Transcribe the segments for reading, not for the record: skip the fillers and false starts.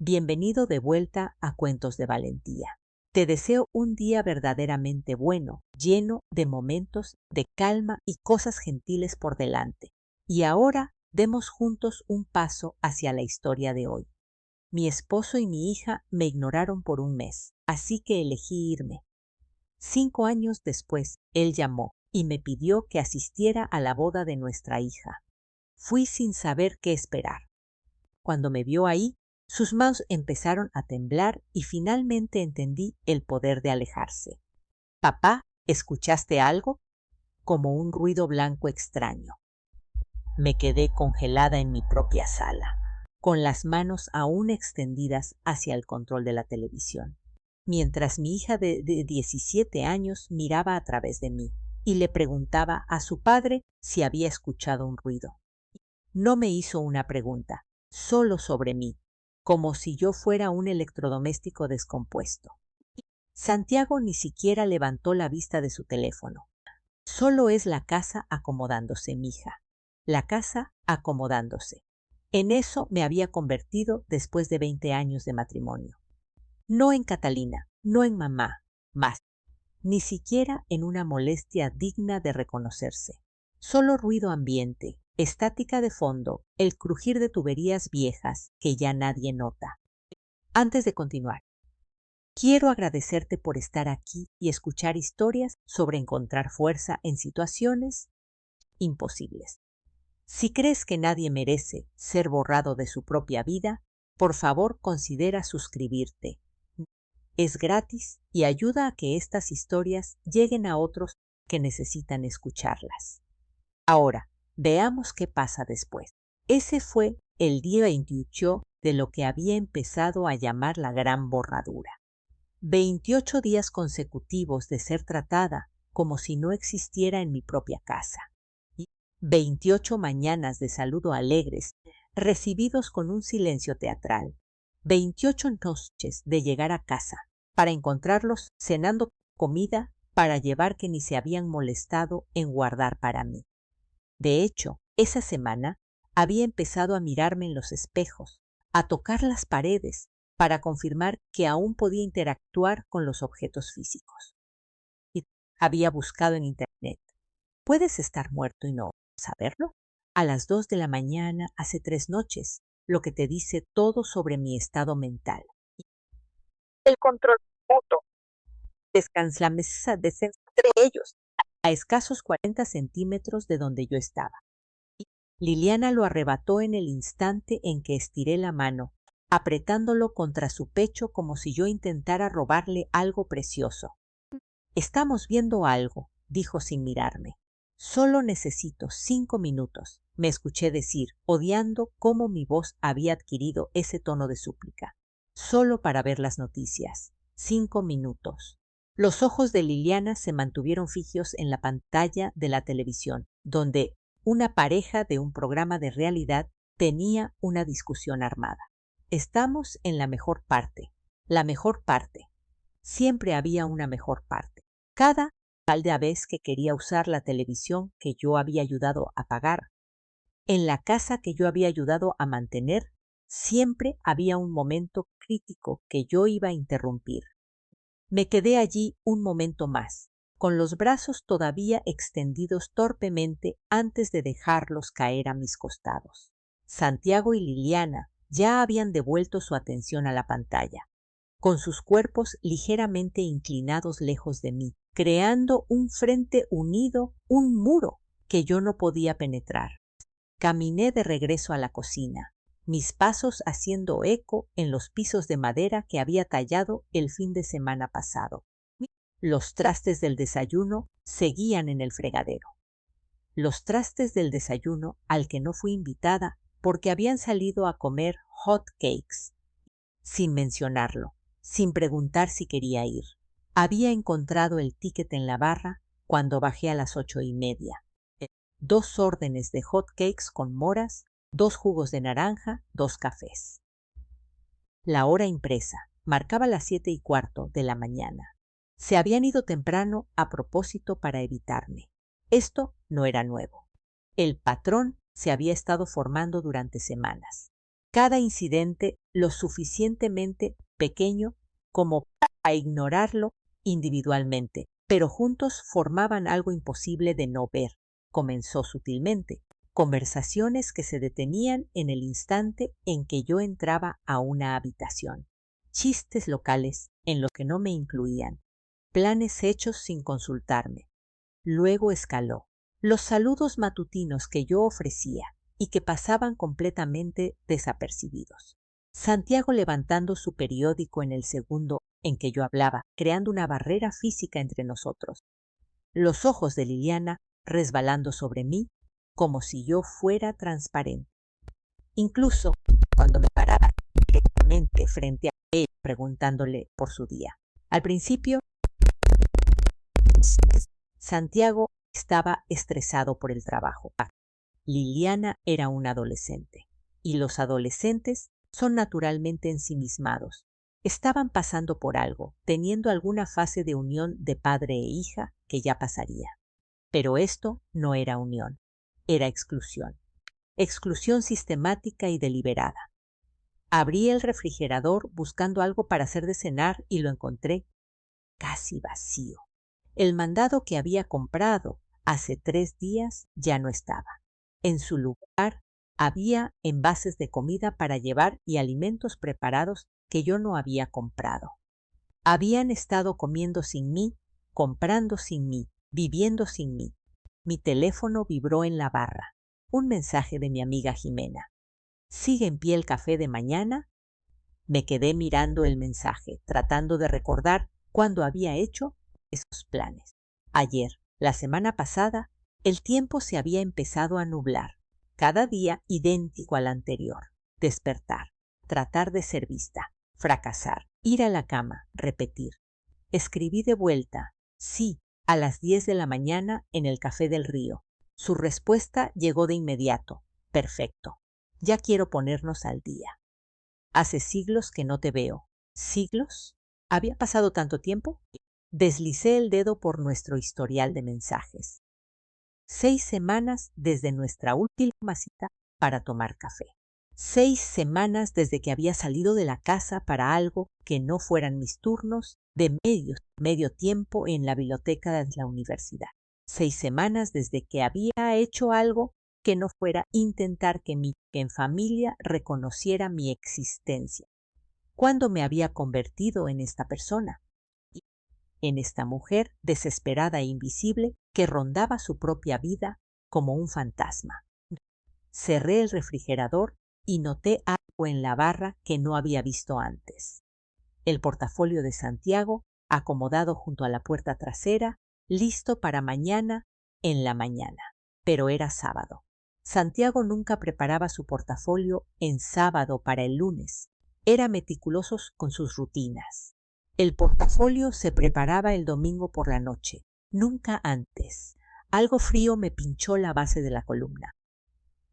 Bienvenido de vuelta a Cuentos de Valentía. Te deseo un día verdaderamente bueno, lleno de momentos de calma y cosas gentiles por delante. Y ahora demos juntos un paso hacia la historia de hoy. Mi esposo y mi hija me ignoraron por un mes, así que elegí irme. 5 años después, él llamó y me pidió que asistiera a la boda de nuestra hija. Fui sin saber qué esperar. Cuando me vio ahí, sus manos empezaron a temblar y finalmente entendí el poder de alejarse. «Papá, ¿escuchaste algo?» Como un ruido blanco extraño. Me quedé congelada en mi propia sala, con las manos aún extendidas hacia el control de la televisión, mientras mi hija de 17 años miraba a través de mí y le preguntaba a su padre si había escuchado un ruido. No me hizo una pregunta, solo sobre mí, como si yo fuera un electrodoméstico descompuesto. Santiago ni siquiera levantó la vista de su teléfono. Solo es la casa acomodándose, mija. La casa acomodándose. En eso me había convertido después de 20 años de matrimonio. No en Catalina, no en mamá, más, ni siquiera en una molestia digna de reconocerse. Solo ruido ambiente, estática de fondo, el crujir de tuberías viejas que ya nadie nota. Antes de continuar, quiero agradecerte por estar aquí y escuchar historias sobre encontrar fuerza en situaciones imposibles. Si crees que nadie merece ser borrado de su propia vida, por favor considera suscribirte. Es gratis y ayuda a que estas historias lleguen a otros que necesitan escucharlas. Ahora, veamos qué pasa después. Ese fue el día 28 de lo que había empezado a llamar la gran borradura. 28 días consecutivos de ser tratada como si no existiera en mi propia casa. 28 mañanas de saludo alegres, recibidos con un silencio teatral. 28 noches de llegar a casa, para encontrarlos cenando comida para llevar que ni se habían molestado en guardar para mí. De hecho, esa semana había empezado a mirarme en los espejos, a tocar las paredes, para confirmar que aún podía interactuar con los objetos físicos. Y había buscado en internet. ¿Puedes estar muerto y no saberlo? A las 2 de la mañana, hace 3 noches, lo que te dice todo sobre mi estado mental. El control remoto. La mesa descensa entre ellos, a escasos 40 centímetros de donde yo estaba. Liliana lo arrebató en el instante en que estiré la mano, apretándolo contra su pecho como si yo intentara robarle algo precioso. «Estamos viendo algo», dijo sin mirarme. «Solo necesito 5 minutos», me escuché decir, odiando cómo mi voz había adquirido ese tono de súplica. «Solo para ver las noticias. 5 minutos». Los ojos de Liliana se mantuvieron fijos en la pantalla de la televisión, donde una pareja de un programa de realidad tenía una discusión armada. Estamos en la mejor parte. La mejor parte. Siempre había una mejor parte. Cada vez que quería usar la televisión que yo había ayudado a pagar, en la casa que yo había ayudado a mantener, siempre había un momento crítico que yo iba a interrumpir. Me quedé allí un momento más, con los brazos todavía extendidos torpemente antes de dejarlos caer a mis costados. Santiago y Liliana ya habían devuelto su atención a la pantalla, con sus cuerpos ligeramente inclinados lejos de mí, creando un frente unido, un muro que yo no podía penetrar. Caminé de regreso a la cocina, mis pasos haciendo eco en los pisos de madera que había tallado el fin de semana pasado. Los trastes del desayuno seguían en el fregadero. Los trastes del desayuno al que no fui invitada porque habían salido a comer hot cakes, sin mencionarlo, sin preguntar si quería ir. Había encontrado el ticket en la barra cuando bajé a las 8:30. 2 órdenes de hot cakes con moras, 2 jugos de naranja, 2 cafés. La hora impresa marcaba las 7:15 de la mañana. Se habían ido temprano a propósito para evitarme. Esto no era nuevo. El patrón se había estado formando durante semanas. Cada incidente lo suficientemente pequeño como para ignorarlo individualmente, pero juntos formaban algo imposible de no ver. Comenzó sutilmente. Conversaciones que se detenían en el instante en que yo entraba a una habitación. Chistes locales en los que no me incluían. Planes hechos sin consultarme. Luego escaló. Los saludos matutinos que yo ofrecía y que pasaban completamente desapercibidos. Santiago levantando su periódico en el segundo en que yo hablaba, creando una barrera física entre nosotros. Los ojos de Liliana resbalando sobre mí como si yo fuera transparente. Incluso cuando me paraba directamente frente a él preguntándole por su día. Al principio, Santiago estaba estresado por el trabajo. Liliana era una adolescente, y los adolescentes son naturalmente ensimismados. Estaban pasando por algo, teniendo alguna fase de unión de padre e hija que ya pasaría. Pero esto no era unión, era exclusión. Exclusión sistemática y deliberada. Abrí el refrigerador buscando algo para hacer de cenar y lo encontré casi vacío. El mandado que había comprado hace 3 días ya no estaba. En su lugar había envases de comida para llevar y alimentos preparados que yo no había comprado. Habían estado comiendo sin mí, comprando sin mí, viviendo sin mí. Mi teléfono vibró en la barra. Un mensaje de mi amiga Jimena. ¿Sigue en pie el café de mañana? Me quedé mirando el mensaje, tratando de recordar cuándo había hecho esos planes. Ayer, la semana pasada, el tiempo se había empezado a nublar. Cada día idéntico al anterior. Despertar, tratar de ser vista, fracasar, ir a la cama, repetir. Escribí de vuelta, sí, a las 10 de la mañana en el Café del Río. Su respuesta llegó de inmediato. Perfecto. Ya quiero ponernos al día. Hace siglos que no te veo. ¿Siglos? ¿Había pasado tanto tiempo? Deslicé el dedo por nuestro historial de mensajes. 6 semanas desde nuestra última cita para tomar café. 6 semanas desde que había salido de la casa para algo que no fueran mis turnos de medio tiempo en la biblioteca de la universidad. 6 semanas desde que había hecho algo que no fuera intentar que en familia reconociera mi existencia. ¿Cuándo me había convertido en esta persona? En esta mujer desesperada e invisible que rondaba su propia vida como un fantasma. Cerré el refrigerador y noté algo en la barra que no había visto antes. El portafolio de Santiago, acomodado junto a la puerta trasera, listo para mañana en la mañana. Pero era sábado. Santiago nunca preparaba su portafolio en sábado para el lunes. Era meticuloso con sus rutinas. El portafolio se preparaba el domingo por la noche, nunca antes. Algo frío me pinchó la base de la columna.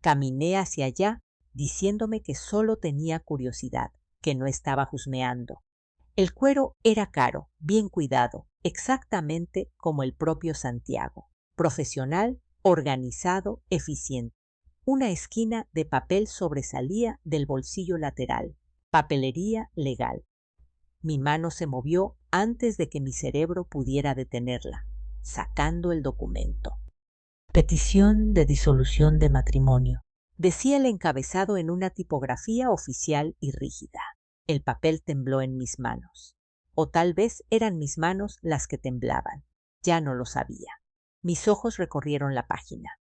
Caminé hacia allá, diciéndome que solo tenía curiosidad, que no estaba husmeando. El cuero era caro, bien cuidado, exactamente como el propio Santiago. Profesional, organizado, eficiente. Una esquina de papel sobresalía del bolsillo lateral. Papelería legal. Mi mano se movió antes de que mi cerebro pudiera detenerla, sacando el documento. Petición de disolución de matrimonio. Decía el encabezado en una tipografía oficial y rígida. El papel tembló en mis manos. O tal vez eran mis manos las que temblaban. Ya no lo sabía. Mis ojos recorrieron la página,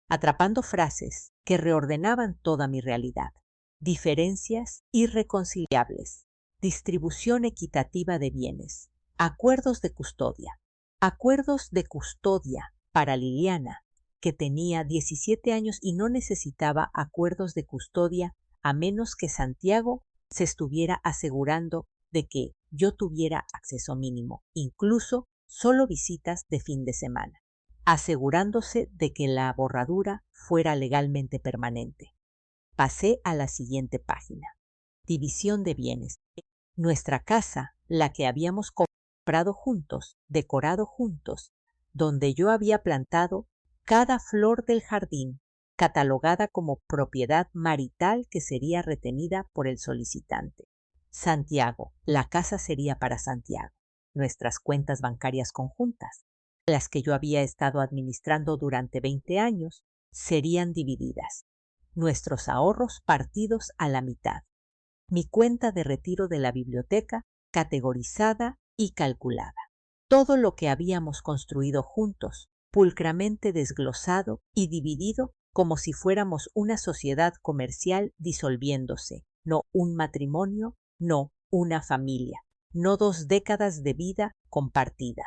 atrapando frases que reordenaban toda mi realidad. Diferencias irreconciliables. Distribución equitativa de bienes. Acuerdos de custodia. Acuerdos de custodia para Liliana, que tenía 17 años y no necesitaba acuerdos de custodia a menos que Santiago se estuviera asegurando de que yo tuviera acceso mínimo, incluso solo visitas de fin de semana, asegurándose de que la borradura fuera legalmente permanente. Pasé a la siguiente página. División de bienes. Nuestra casa, la que habíamos comprado juntos, decorado juntos, donde yo había plantado cada flor del jardín, catalogada como propiedad marital que sería retenida por el solicitante. Santiago, la casa sería para Santiago. Nuestras cuentas bancarias conjuntas, las que yo había estado administrando durante 20 años, serían divididas. Nuestros ahorros partidos a la mitad. Mi cuenta de retiro de la biblioteca categorizada y calculada. Todo lo que habíamos construido juntos, pulcramente desglosado y dividido como si fuéramos una sociedad comercial disolviéndose, no un matrimonio, no una familia, no 2 décadas de vida compartida.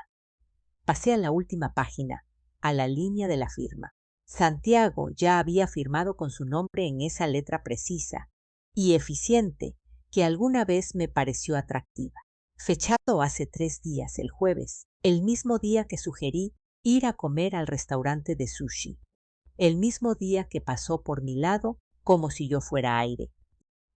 Pasé a la última página, a la línea de la firma. Santiago ya había firmado con su nombre en esa letra precisa y eficiente que alguna vez me pareció atractiva. Fechado hace 3 días, el jueves, el mismo día que sugerí ir a comer al restaurante de sushi, el mismo día que pasó por mi lado como si yo fuera aire.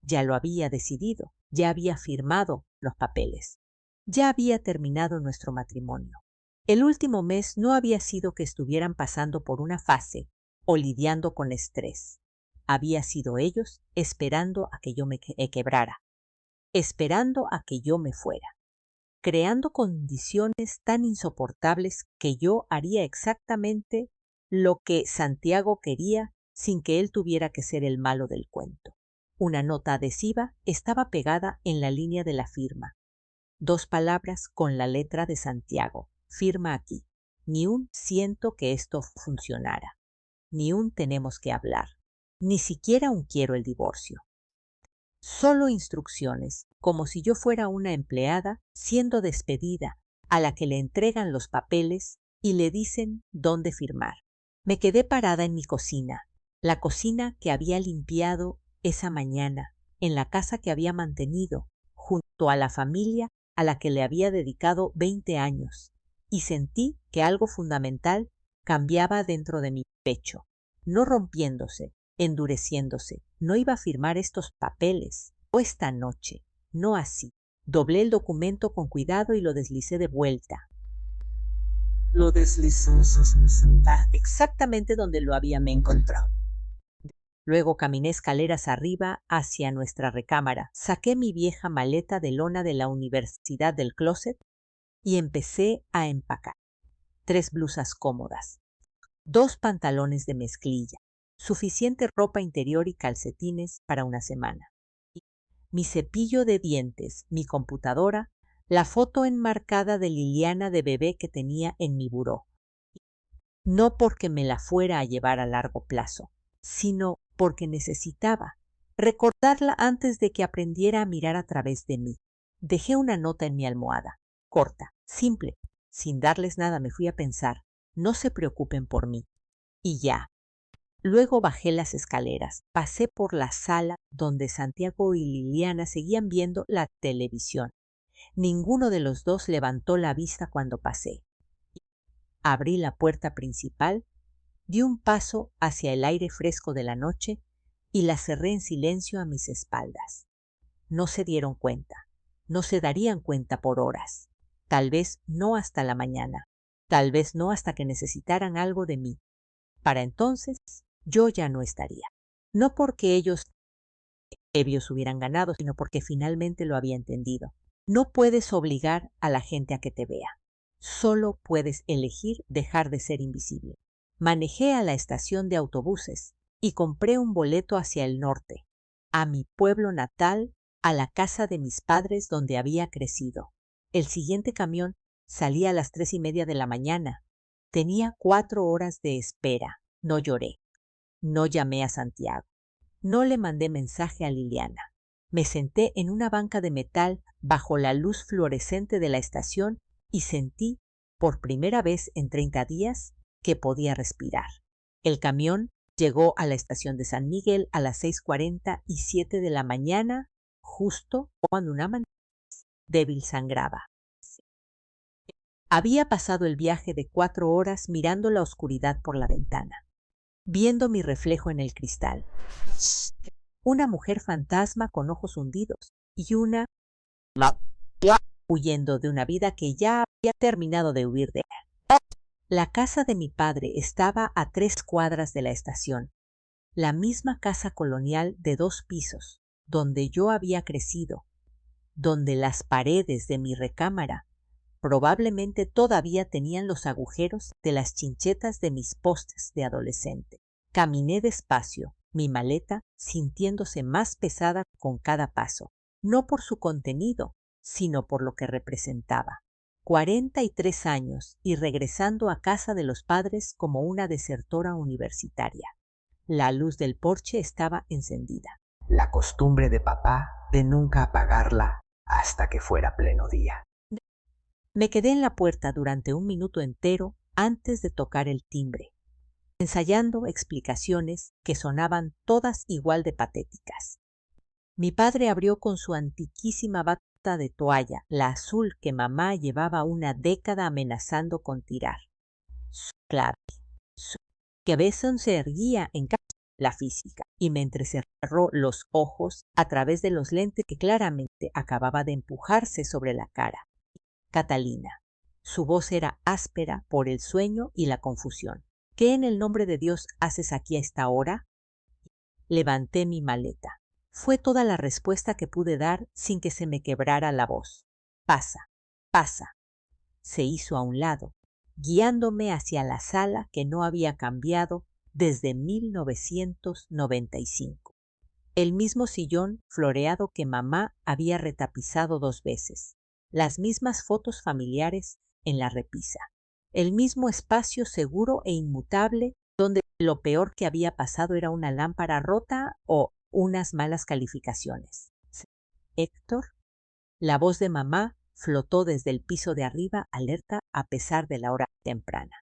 Ya lo había decidido, ya había firmado los papeles, ya había terminado nuestro matrimonio. El último mes no había sido que estuvieran pasando por una fase o lidiando con estrés. Había sido ellos esperando a que yo me quebrara, esperando a que yo me fuera, creando condiciones tan insoportables que yo haría exactamente lo que Santiago quería sin que él tuviera que ser el malo del cuento. Una nota adhesiva estaba pegada en la línea de la firma. 2 palabras con la letra de Santiago. Firma aquí. Ni un siento que esto funcionara. Ni un tenemos que hablar. Ni siquiera un quiero el divorcio. Solo instrucciones, como si yo fuera una empleada siendo despedida, a la que le entregan los papeles y le dicen dónde firmar. Me quedé parada en mi cocina, la cocina que había limpiado esa mañana, en la casa que había mantenido, junto a la familia a la que le había dedicado 20 años, y sentí que algo fundamental cambiaba dentro de mi pecho, no rompiéndose, endureciéndose. No iba a firmar estos papeles, o esta noche, no así. Doblé el documento con cuidado y lo deslicé de vuelta. Lo deslizó exactamente donde lo habíame encontrado. Luego caminé escaleras arriba hacia nuestra recámara, saqué mi vieja maleta de lona de la universidad del closet y empecé a empacar. 3 blusas cómodas, 2 pantalones de mezclilla, suficiente ropa interior y calcetines para una semana. Mi cepillo de dientes, mi computadora, la foto enmarcada de Liliana de bebé que tenía en mi buró. No porque me la fuera a llevar a largo plazo, sino porque necesitaba recordarla antes de que aprendiera a mirar a través de mí. Dejé una nota en mi almohada, corta, simple. Sin darles nada me fui a pensar, no se preocupen por mí. Y ya. Luego bajé las escaleras, pasé por la sala donde Santiago y Liliana seguían viendo la televisión. Ninguno de los 2 levantó la vista cuando pasé. Abrí la puerta principal, di un paso hacia el aire fresco de la noche y la cerré en silencio a mis espaldas. No se dieron cuenta, no se darían cuenta por horas, tal vez no hasta la mañana, tal vez no hasta que necesitaran algo de mí. Para entonces, yo ya no estaría. No porque ellos hubieran ganado, sino porque finalmente lo había entendido. No puedes obligar a la gente a que te vea. Solo puedes elegir dejar de ser invisible. Manejé a la estación de autobuses y compré un boleto hacia el norte, a mi pueblo natal, a la casa de mis padres donde había crecido. El siguiente camión salía a las 3:30 de la mañana. Tenía 4 horas de espera. No lloré. No llamé a Santiago. No le mandé mensaje a Liliana. Me senté en una banca de metal bajo la luz fluorescente de la estación y sentí, por primera vez en 30 días, que podía respirar. El camión llegó a la estación de San Miguel a las 6:47 de la mañana, justo cuando una mano débil sangraba. Había pasado el viaje de 4 horas mirando la oscuridad por la ventana, viendo mi reflejo en el cristal. Una mujer fantasma con ojos hundidos y una huyendo de una vida que ya había terminado de huir de ella. La casa de mi padre estaba a 3 cuadras de la estación. la misma casa colonial de 2 pisos, donde yo había crecido, donde las paredes de mi recámara probablemente todavía tenían los agujeros de las chinchetas de mis postes de adolescente. Caminé despacio, mi maleta sintiéndose más pesada con cada paso, no por su contenido, sino por lo que representaba. 43 años y regresando a casa de los padres como una desertora universitaria. La luz del porche estaba encendida. La costumbre de papá de nunca apagarla hasta que fuera pleno día. Me quedé en la puerta durante 1 minuto entero antes de tocar el timbre, ensayando explicaciones que sonaban todas igual de patéticas. Mi padre abrió con su antiquísima bata de toalla, la azul que mamá llevaba una década amenazando con tirar. Su clave, que a veces se erguía en la física, y me entrecerró los ojos a través de los lentes que claramente acababa de empujarse sobre la cara. Catalina. Su voz era áspera por el sueño y la confusión. ¿Qué en el nombre de Dios haces aquí a esta hora? Levanté mi maleta. Fue toda la respuesta que pude dar sin que se me quebrara la voz. Pasa, pasa. Se hizo a un lado, guiándome hacia la sala que no había cambiado desde 1995. El mismo sillón floreado que mamá había retapizado 2 veces. Las mismas fotos familiares en la repisa. El mismo espacio seguro e inmutable donde lo peor que había pasado era una lámpara rota o unas malas calificaciones. Héctor, la voz de mamá flotó desde el piso de arriba, alerta a pesar de la hora temprana.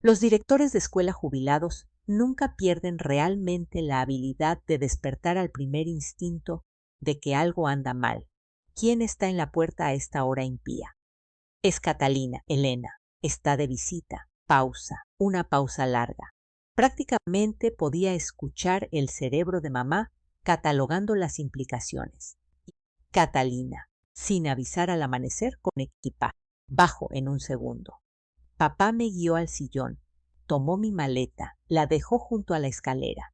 Los directores de escuela jubilados nunca pierden realmente la habilidad de despertar al primer instinto de que algo anda mal. ¿Quién está en la puerta a esta hora impía? Es Catalina, Elena. Está de visita. Pausa. Una pausa larga. Prácticamente podía escuchar el cerebro de mamá catalogando las implicaciones. Catalina, sin avisar al amanecer con equipaje. Bajo en 1 segundo. Papá me guió al sillón. Tomó mi maleta, la dejó junto a la escalera.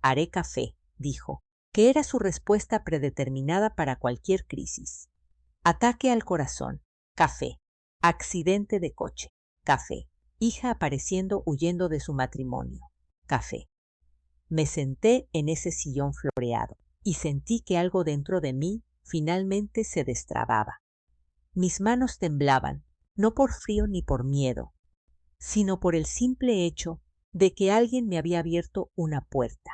Haré café, dijo, que era su respuesta predeterminada para cualquier crisis. Ataque al corazón, café. Accidente de coche, café. Hija apareciendo huyendo de su matrimonio, café. Me senté en ese sillón floreado y sentí que algo dentro de mí finalmente se destrababa. Mis manos temblaban, no por frío ni por miedo, sino por el simple hecho de que alguien me había abierto una puerta.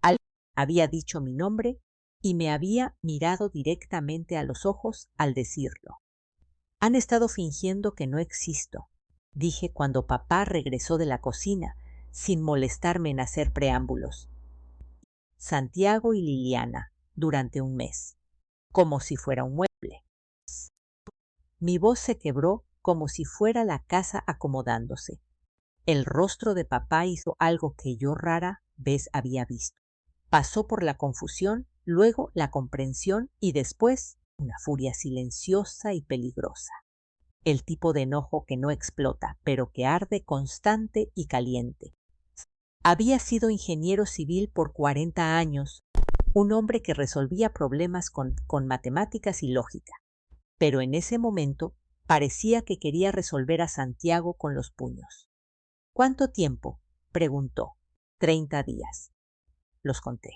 Alguien había dicho mi nombre y me había mirado directamente a los ojos al decirlo. Han estado fingiendo que no existo, dije cuando papá regresó de la cocina, sin molestarme en hacer preámbulos. Santiago y Liliana, durante 1 mes, como si fuera un mueble. Mi voz se quebró como si fuera la casa acomodándose. El rostro de papá hizo algo que yo rara vez había visto. Pasó por la confusión, luego la comprensión y después una furia silenciosa y peligrosa. El tipo de enojo que no explota, pero que arde constante y caliente. Había sido ingeniero civil por 40 años, un hombre que resolvía problemas con matemáticas y lógica. Pero en ese momento parecía que quería resolver a Santiago con los puños. ¿Cuánto tiempo? Preguntó. 30 días. Los conté.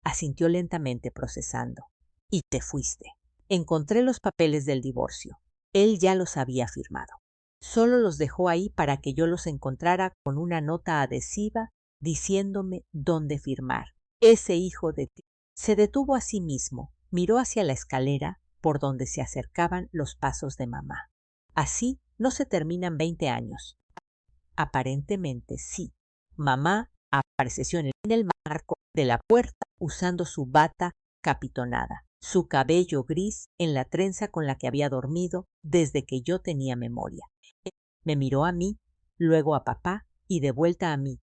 Asintió lentamente procesando. Y te fuiste. Encontré los papeles del divorcio. Él ya los había firmado. Solo los dejó ahí para que yo los encontrara con una nota adhesiva diciéndome dónde firmar. Ese hijo de ti. Se detuvo a sí mismo, miró hacia la escalera por donde se acercaban los pasos de mamá. Así no se terminan 20 años. Aparentemente sí. Mamá apareció en el marco de la puerta usando su bata capitonada, su cabello gris en la trenza con la que había dormido desde que yo tenía memoria. Me miró a mí, luego a papá y de vuelta a mí,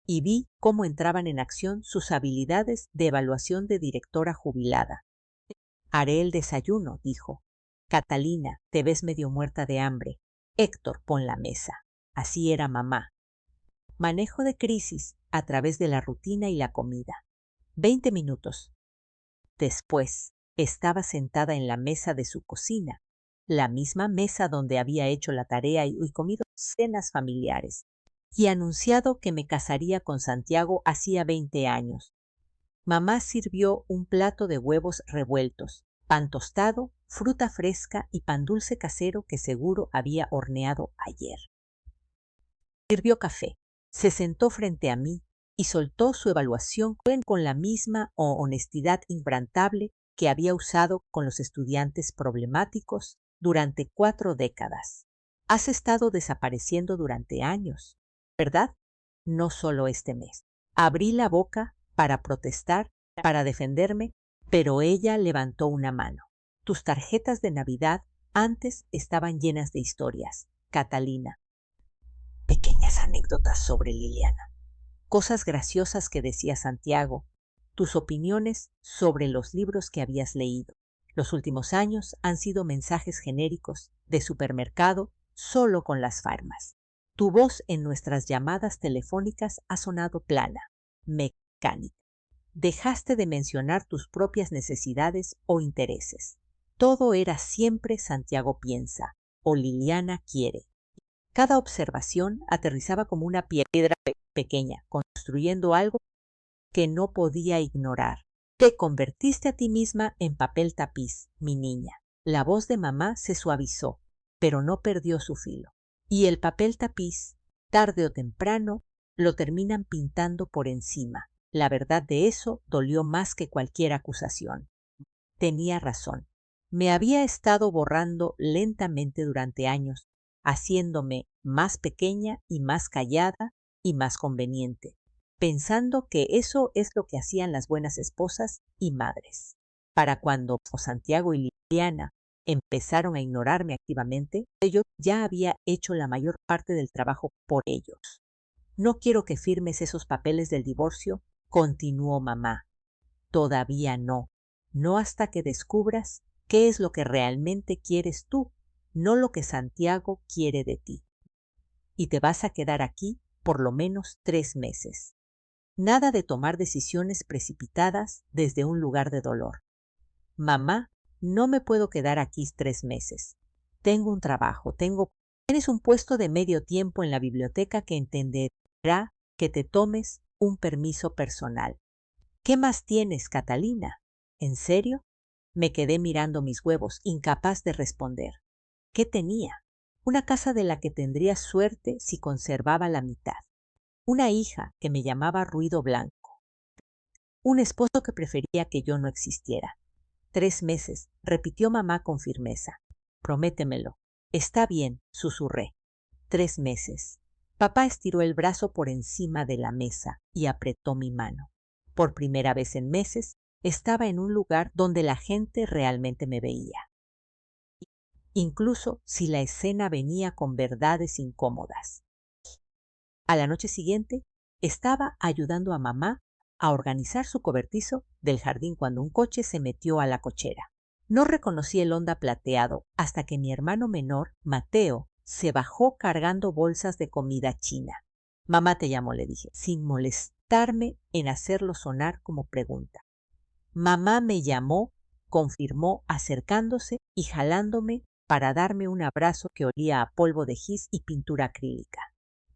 y vi cómo entraban en acción sus habilidades de evaluación de directora jubilada. Haré el desayuno, dijo. Catalina, te ves medio muerta de hambre. Héctor, pon la mesa. Así era mamá. Manejo de crisis a través de la rutina y la comida. 20 minutos. Después, estaba sentada en la mesa de su cocina, la misma mesa donde había hecho la tarea y comido cenas familiares, y anunciado que me casaría con Santiago hacía 20 años. Mamá sirvió un plato de huevos revueltos, pan tostado, fruta fresca y pan dulce casero que seguro había horneado ayer. Sirvió café, se sentó frente a mí y soltó su evaluación con la misma honestidad inquebrantable que había usado con los estudiantes problemáticos durante 4 décadas. Has estado desapareciendo durante años, ¿verdad? No solo este mes. Abrí la boca para protestar, para defenderme, pero ella levantó una mano. Tus tarjetas de Navidad antes estaban llenas de historias, Catalina. Pequeñas anécdotas sobre Liliana. Cosas graciosas que decía Santiago, tus opiniones sobre los libros que habías leído. Los últimos años han sido mensajes genéricos de supermercado solo con las farmas. Tu voz en nuestras llamadas telefónicas ha sonado plana, mecánica. Dejaste de mencionar tus propias necesidades o intereses. Todo era siempre Santiago piensa o Liliana quiere. Cada observación aterrizaba como una piedra pequeña, construyendo algo que no podía ignorar. Te convertiste a ti misma en papel tapiz, mi niña. La voz de mamá se suavizó, pero no perdió su filo. Y el papel tapiz, tarde o temprano, lo terminan pintando por encima. La verdad de eso dolió más que cualquier acusación. Tenía razón. Me había estado borrando lentamente durante años, haciéndome más pequeña y más callada y más conveniente, pensando que eso es lo que hacían las buenas esposas y madres. Para cuando Santiago y Liliana empezaron a ignorarme activamente, yo ya había hecho la mayor parte del trabajo por ellos. No quiero que firmes esos papeles del divorcio, continuó mamá. Todavía no. No hasta que descubras qué es lo que realmente quieres tú, no lo que Santiago quiere de ti. Y te vas a quedar aquí por lo menos 3 meses. Nada de tomar decisiones precipitadas desde un lugar de dolor. Mamá, no me puedo quedar aquí 3 meses. Tengo un trabajo, tienes un puesto de medio tiempo en la biblioteca que entenderá que te tomes un permiso personal. ¿Qué más tienes, Catalina? ¿En serio? Me quedé mirando mis huevos, incapaz de responder. ¿Qué tenía? Una casa de la que tendría suerte si conservaba la mitad. Una hija que me llamaba ruido blanco. Un esposo que prefería que yo no existiera. 3 meses, repitió mamá con firmeza. Prométemelo. Está bien, susurré. 3 meses. Papá estiró el brazo por encima de la mesa y apretó mi mano. Por primera vez en meses, estaba en un lugar donde la gente realmente me veía. Incluso si la escena venía con verdades incómodas. A la noche siguiente, estaba ayudando a mamá a organizar su cobertizo del jardín cuando un coche se metió a la cochera. No reconocí el Honda plateado hasta que mi hermano menor, Mateo, se bajó cargando bolsas de comida china. Mamá te llamó, le dije, sin molestarme en hacerlo sonar como pregunta. Mamá me llamó, confirmó acercándose y jalándome para darme un abrazo que olía a polvo de gis y pintura acrílica.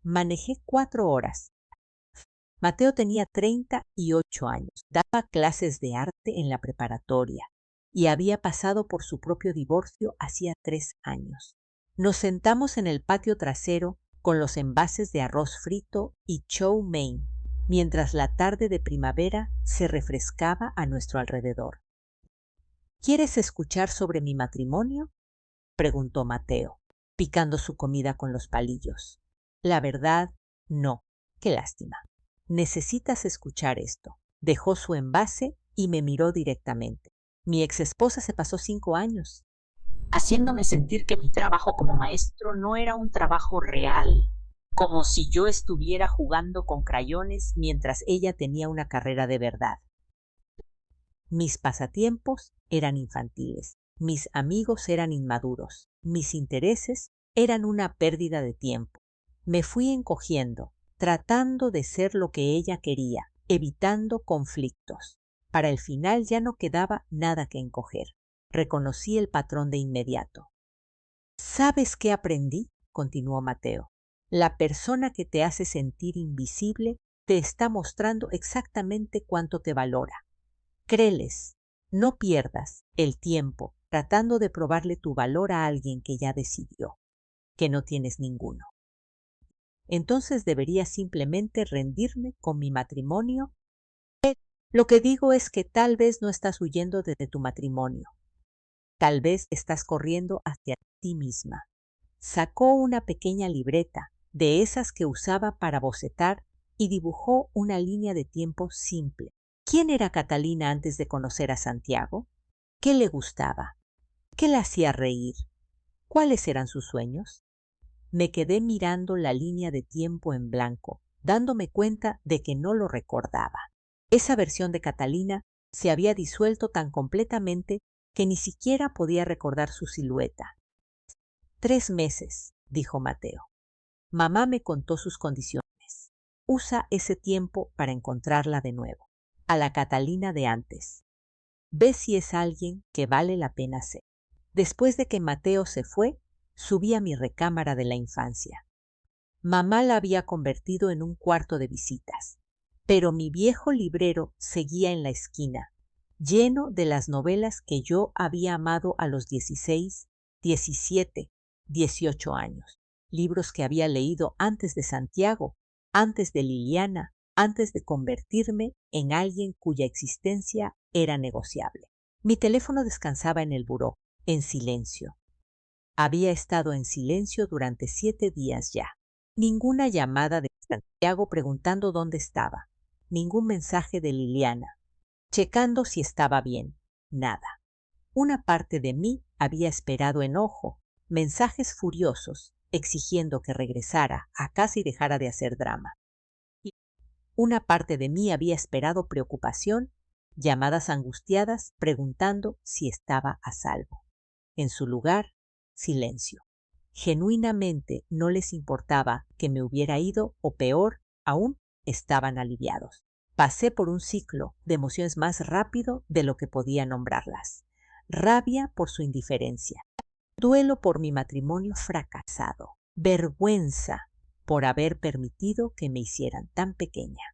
Manejé 4 horas. Mateo tenía 38 años, daba clases de arte en la preparatoria y había pasado por su propio divorcio hacía 3 años. Nos sentamos en el patio trasero con los envases de arroz frito y chow mein, mientras la tarde de primavera se refrescaba a nuestro alrededor. ¿Quieres escuchar sobre mi matrimonio?, preguntó Mateo, picando su comida con los palillos. La verdad, no. Qué lástima. Necesitas escuchar esto. Dejó su envase y me miró directamente. Mi exesposa se pasó 5 años haciéndome sentir que mi trabajo como maestro no era un trabajo real, como si yo estuviera jugando con crayones mientras ella tenía una carrera de verdad. Mis pasatiempos eran infantiles, mis amigos eran inmaduros, mis intereses eran una pérdida de tiempo. Me fui encogiendo, tratando de ser lo que ella quería, evitando conflictos. Para el final ya no quedaba nada que encoger. Reconocí el patrón de inmediato. ¿Sabes qué aprendí?, continuó Mateo. La persona que te hace sentir invisible te está mostrando exactamente cuánto te valora. Créeles, no pierdas el tiempo tratando de probarle tu valor a alguien que ya decidió que no tienes ninguno. Entonces debería simplemente rendirme con mi matrimonio. Lo que digo es que tal vez no estás huyendo de tu matrimonio. Tal vez estás corriendo hacia ti misma. Sacó una pequeña libreta, de esas que usaba para bocetar, y dibujó una línea de tiempo simple. ¿Quién era Catalina antes de conocer a Santiago? ¿Qué le gustaba? ¿Qué la hacía reír? ¿Cuáles eran sus sueños? Me quedé mirando la línea de tiempo en blanco, dándome cuenta de que no lo recordaba. Esa versión de Catalina se había disuelto tan completamente que ni siquiera podía recordar su silueta. 3 meses, dijo Mateo. Mamá me contó sus condiciones. Usa ese tiempo para encontrarla de nuevo, a la Catalina de antes. Ve si es alguien que vale la pena ser. Después de que Mateo se fue, subí a mi recámara de la infancia. Mamá la había convertido en un cuarto de visitas, pero mi viejo librero seguía en la esquina, lleno de las novelas que yo había amado a los 16, 17, 18 años, libros que había leído antes de Santiago, antes de Liliana, antes de convertirme en alguien cuya existencia era negociable. Mi teléfono descansaba en el buró, en silencio. Había estado en silencio durante 7 días ya. Ninguna llamada de Santiago preguntando dónde estaba, ningún mensaje de Liliana, checando si estaba bien, nada. Una parte de mí había esperado enojo, mensajes furiosos, exigiendo que regresara a casa y dejara de hacer drama. Y una parte de mí había esperado preocupación, llamadas angustiadas preguntando si estaba a salvo. En su lugar, silencio. Genuinamente no les importaba que me hubiera ido o peor, aún estaban aliviados. Pasé por un ciclo de emociones más rápido de lo que podía nombrarlas. Rabia por su indiferencia, duelo por mi matrimonio fracasado, vergüenza por haber permitido que me hicieran tan pequeña,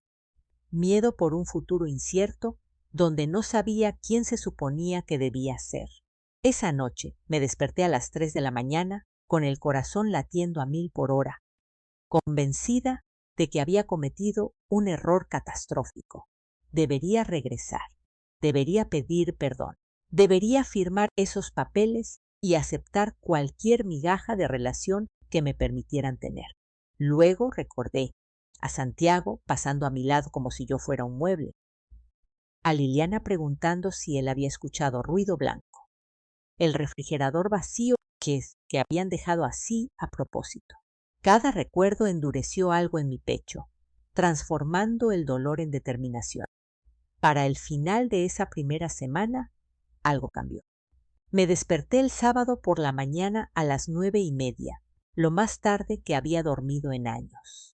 miedo por un futuro incierto donde no sabía quién se suponía que debía ser. Esa noche me desperté a las 3 de la mañana con el corazón latiendo a 1000 por hora, convencida de que había cometido un error catastrófico. Debería regresar, debería pedir perdón, debería firmar esos papeles y aceptar cualquier migaja de relación que me permitieran tener. Luego recordé a Santiago pasando a mi lado como si yo fuera un mueble, a Liliana preguntando si él había escuchado ruido blanco, el refrigerador vacío que habían dejado así a propósito. Cada recuerdo endureció algo en mi pecho, transformando el dolor en determinación. Para el final de esa primera semana, algo cambió. Me desperté el sábado por la mañana a las 9:30, lo más tarde que había dormido en años.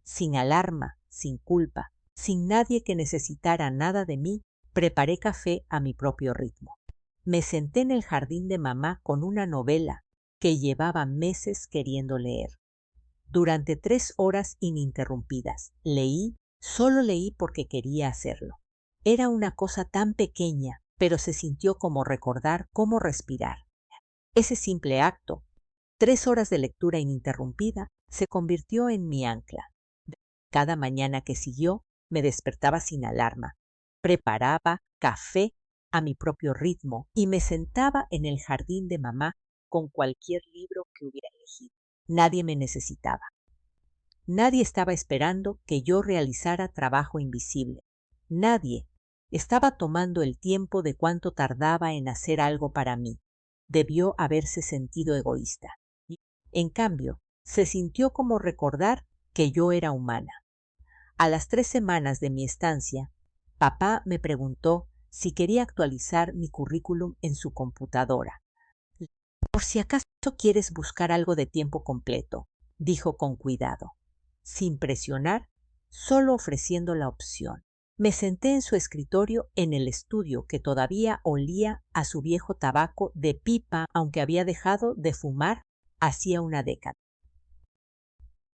Sin alarma, sin culpa, sin nadie que necesitara nada de mí, preparé café a mi propio ritmo. Me senté en el jardín de mamá con una novela que llevaba meses queriendo leer. Durante 3 horas ininterrumpidas, solo leí porque quería hacerlo. Era una cosa tan pequeña, pero se sintió como recordar cómo respirar. Ese simple acto, 3 horas de lectura ininterrumpida, se convirtió en mi ancla. Cada mañana que siguió, me despertaba sin alarma, preparaba café a mi propio ritmo y me sentaba en el jardín de mamá con cualquier libro que hubiera elegido. Nadie me necesitaba. Nadie estaba esperando que yo realizara trabajo invisible. Nadie estaba tomando el tiempo de cuánto tardaba en hacer algo para mí. Debió haberse sentido egoísta. En cambio, se sintió como recordar que yo era humana. A las 3 semanas de mi estancia, papá me preguntó si quería actualizar mi currículum en su computadora. Por si acaso quieres buscar algo de tiempo completo, dijo con cuidado. sin presionar, solo ofreciendo la opción. Me senté en su escritorio en el estudio que todavía olía a su viejo tabaco de pipa, aunque había dejado de fumar hacía una década.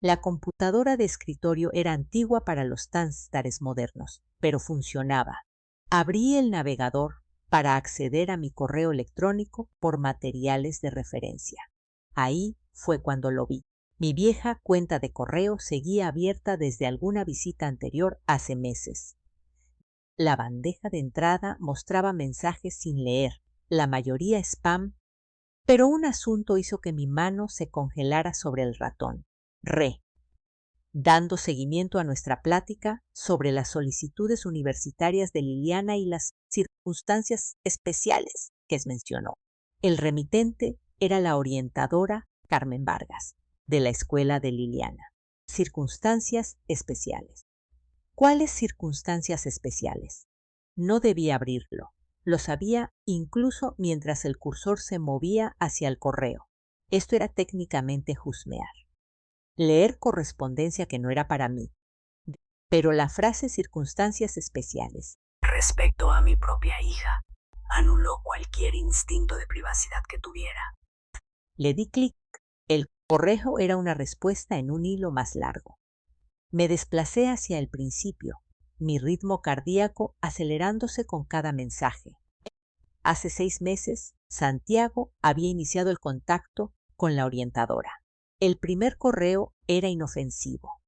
La computadora de escritorio era antigua para los estándares modernos, pero funcionaba. Abrí el navegador para acceder a mi correo electrónico por materiales de referencia. Ahí fue cuando lo vi. Mi vieja cuenta de correo seguía abierta desde alguna visita anterior hace meses. La bandeja de entrada mostraba mensajes sin leer, la mayoría spam, pero un asunto hizo que mi mano se congelara sobre el ratón. Dando seguimiento a nuestra plática sobre las solicitudes universitarias de Liliana y las circunstancias especiales que mencionó. El remitente era la orientadora Carmen Vargas, de la escuela de Liliana. Circunstancias especiales. ¿Cuáles circunstancias especiales? No debía abrirlo. Lo sabía incluso mientras el cursor se movía hacia el correo. Esto era técnicamente husmear. Leer correspondencia que no era para mí. Pero la frase circunstancias especiales. Respecto a mi propia hija, anuló cualquier instinto de privacidad que tuviera. Le di clic. El correo era una respuesta en un hilo más largo. Me desplacé hacia el principio, mi ritmo cardíaco acelerándose con cada mensaje. Hace 6 meses, Santiago había iniciado el contacto con la orientadora. El primer correo era inofensivo.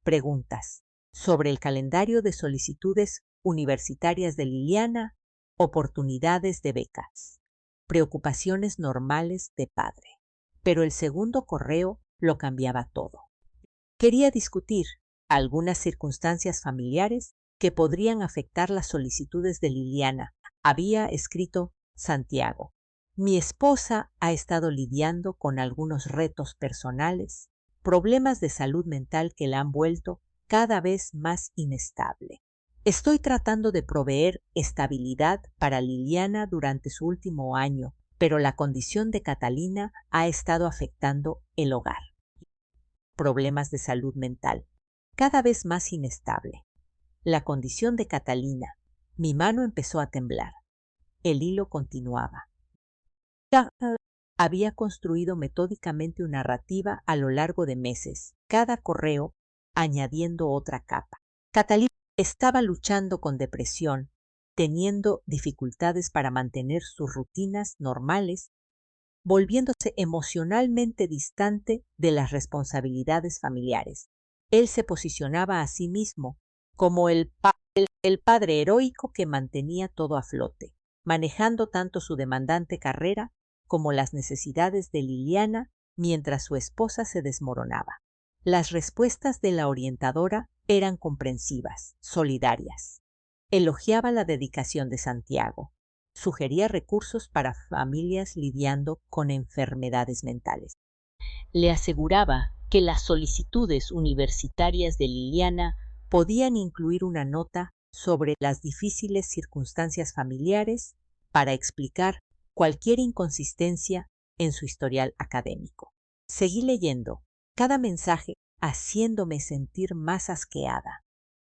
Preguntas sobre el calendario de solicitudes universitarias de Liliana, oportunidades de becas, preocupaciones normales de padre. Pero el segundo correo lo cambiaba todo. Quería discutir algunas circunstancias familiares que podrían afectar las solicitudes de Liliana. Había escrito Santiago. Mi esposa ha estado lidiando con algunos retos personales, problemas de salud mental que la han vuelto cada vez más inestable. Estoy tratando de proveer estabilidad para Liliana durante su último año, pero la condición de Catalina ha estado afectando el hogar. Problemas de salud mental, cada vez más inestable. La condición de Catalina. Mi mano empezó a temblar. El hilo continuaba. Había construido metódicamente una narrativa a lo largo de meses, cada correo añadiendo otra capa. Catalina estaba luchando con depresión, teniendo dificultades para mantener sus rutinas normales, volviéndose emocionalmente distante de las responsabilidades familiares. Él se posicionaba a sí mismo como el padre heroico que mantenía todo a flote, manejando tanto su demandante carrera como las necesidades de Liliana mientras su esposa se desmoronaba. Las respuestas de la orientadora eran comprensivas, solidarias. Elogiaba la dedicación de Santiago. Sugería recursos para familias lidiando con enfermedades mentales. Le aseguraba que las solicitudes universitarias de Liliana podían incluir una nota sobre las difíciles circunstancias familiares para explicar cualquier inconsistencia en su historial académico. Seguí leyendo, cada mensaje haciéndome sentir más asqueada.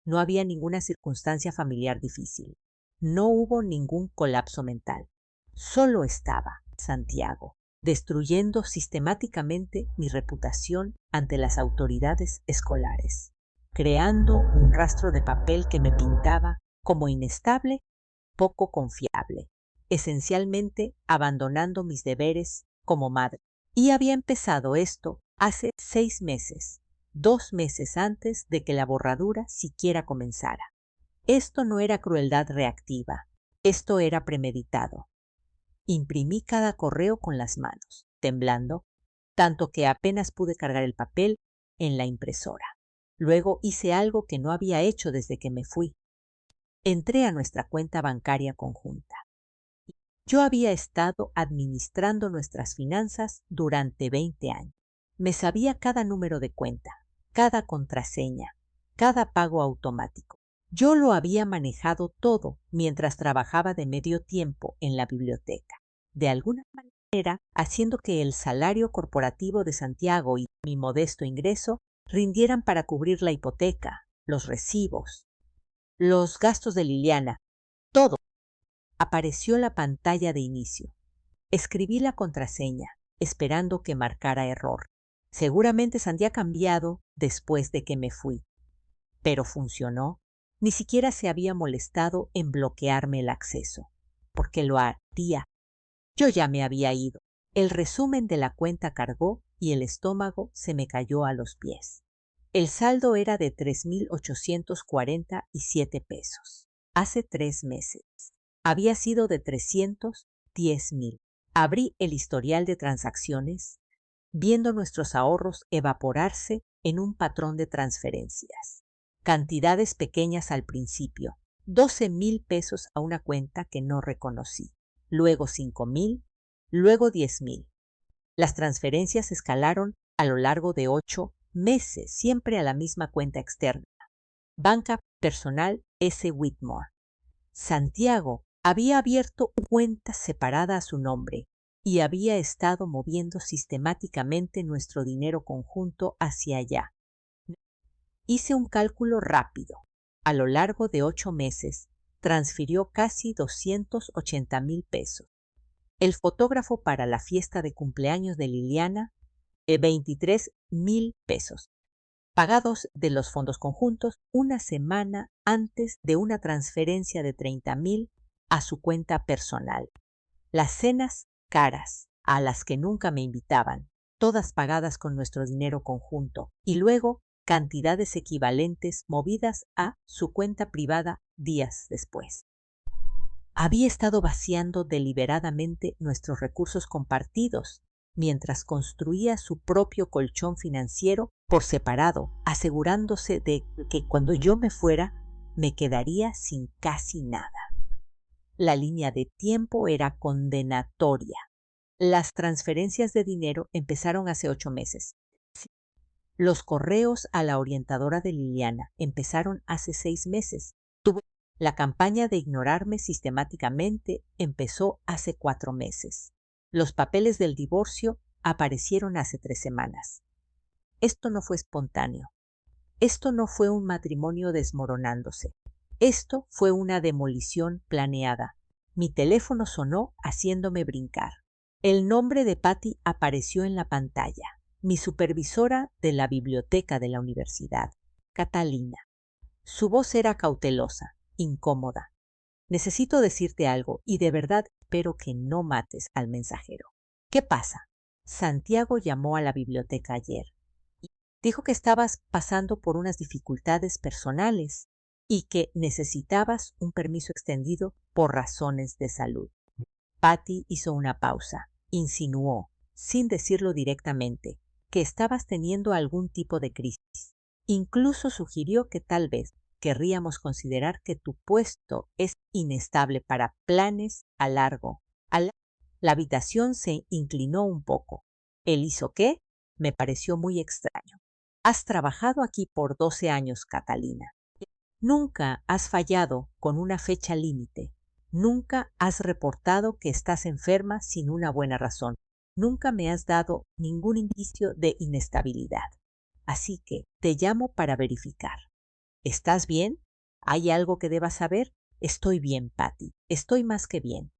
No había ninguna circunstancia familiar difícil. No hubo ningún colapso mental. Solo estaba Santiago, destruyendo sistemáticamente mi reputación ante las autoridades escolares, creando un rastro de papel que me pintaba como inestable, poco confiable, esencialmente abandonando mis deberes como madre. Y había empezado esto hace 6 meses, 2 meses antes de que la borradura siquiera comenzara. Esto no era crueldad reactiva, esto era premeditado. Imprimí cada correo con las manos, temblando, tanto que apenas pude cargar el papel en la impresora. Luego hice algo que no había hecho desde que me fui. Entré a nuestra cuenta bancaria conjunta. Yo había estado administrando nuestras finanzas durante 20 años. Me sabía cada número de cuenta, cada contraseña, cada pago automático. Yo lo había manejado todo mientras trabajaba de medio tiempo en la biblioteca, de alguna manera haciendo que el salario corporativo de Santiago y mi modesto ingreso rindieran para cubrir la hipoteca, los recibos, los gastos de Liliana, todo. Apareció la pantalla de inicio. Escribí la contraseña, esperando que marcara error. Seguramente se había cambiado después de que me fui. Pero funcionó. Ni siquiera se había molestado en bloquearme el acceso, porque lo haría. Yo ya me había ido. El resumen de la cuenta cargó y el estómago se me cayó a los pies. El saldo era de 3,847 pesos. Hace 3 meses. Había sido de 310,000. Abrí el historial de transacciones, viendo nuestros ahorros evaporarse en un patrón de transferencias. Cantidades pequeñas al principio, 12,000 pesos a una cuenta que no reconocí, luego 5,000, luego 10,000. Las transferencias escalaron a lo largo de 8 meses, siempre a la misma cuenta externa. Banca Personal S. Whitmore. Santiago había abierto cuenta separada a su nombre y había estado moviendo sistemáticamente nuestro dinero conjunto hacia allá. Hice un cálculo rápido. A lo largo de 8 meses, transfirió casi 280,000 pesos. El fotógrafo para la fiesta de cumpleaños de Liliana, 23,000 pesos, pagados de los fondos conjuntos una semana antes de una transferencia de 30,000 a su cuenta personal. Las cenas caras, a las que nunca me invitaban, todas pagadas con nuestro dinero conjunto, y luego cantidades equivalentes movidas a su cuenta privada días después. Había estado vaciando deliberadamente nuestros recursos compartidos, mientras construía su propio colchón financiero por separado, asegurándose de que cuando yo me fuera, me quedaría sin casi nada. La línea de tiempo era condenatoria. Las transferencias de dinero empezaron hace 8 meses. Los correos a la orientadora de Liliana empezaron hace 6 meses. La campaña de ignorarme sistemáticamente empezó hace 4 meses. Los papeles del divorcio aparecieron hace 3 semanas. Esto no fue espontáneo. Esto no fue un matrimonio desmoronándose. Esto fue una demolición planeada. Mi teléfono sonó haciéndome brincar. El nombre de Patty apareció en la pantalla. Mi supervisora de la biblioteca de la universidad, Catalina. Su voz era cautelosa, incómoda. Necesito decirte algo y de verdad espero que no mates al mensajero. ¿Qué pasa? Santiago llamó a la biblioteca ayer. Dijo que estabas pasando por unas dificultades personales y que necesitabas un permiso extendido por razones de salud. Patty hizo una pausa. Insinuó, sin decirlo directamente, que estabas teniendo algún tipo de crisis. Incluso sugirió que tal vez querríamos considerar que tu puesto es inestable para planes a largo. La habitación se inclinó un poco. ¿Él hizo qué? Me pareció muy extraño. Has trabajado aquí por 12 años, Catalina. Nunca has fallado con una fecha límite. Nunca has reportado que estás enferma sin una buena razón. Nunca me has dado ningún indicio de inestabilidad. Así que te llamo para verificar. ¿Estás bien? ¿Hay algo que debas saber? Estoy bien, Patty. Estoy más que bien.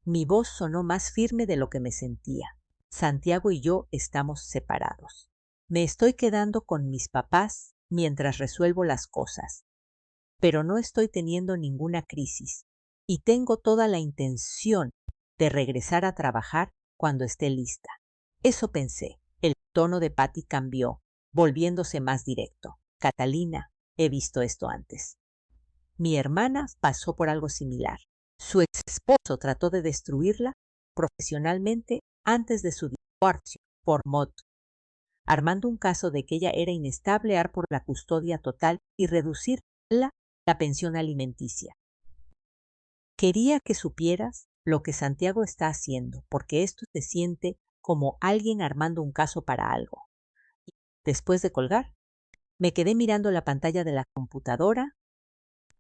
Mi voz sonó más firme de lo que me sentía. Santiago y yo estamos separados. Me estoy quedando con mis papás mientras resuelvo las cosas. Pero no estoy teniendo ninguna crisis y tengo toda la intención de regresar a trabajar cuando esté lista. Eso pensé. El tono de Patty cambió, volviéndose más directo. Catalina, he visto esto antes. Mi hermana pasó por algo similar. Su ex esposo trató de destruirla profesionalmente antes de su divorcio por moto, armando un caso de que ella era inestable por la custodia total y reducir la pensión alimenticia. Quería que supieras lo que Santiago está haciendo, porque esto se siente como alguien armando un caso para algo. Y después de colgar, me quedé mirando la pantalla de la computadora,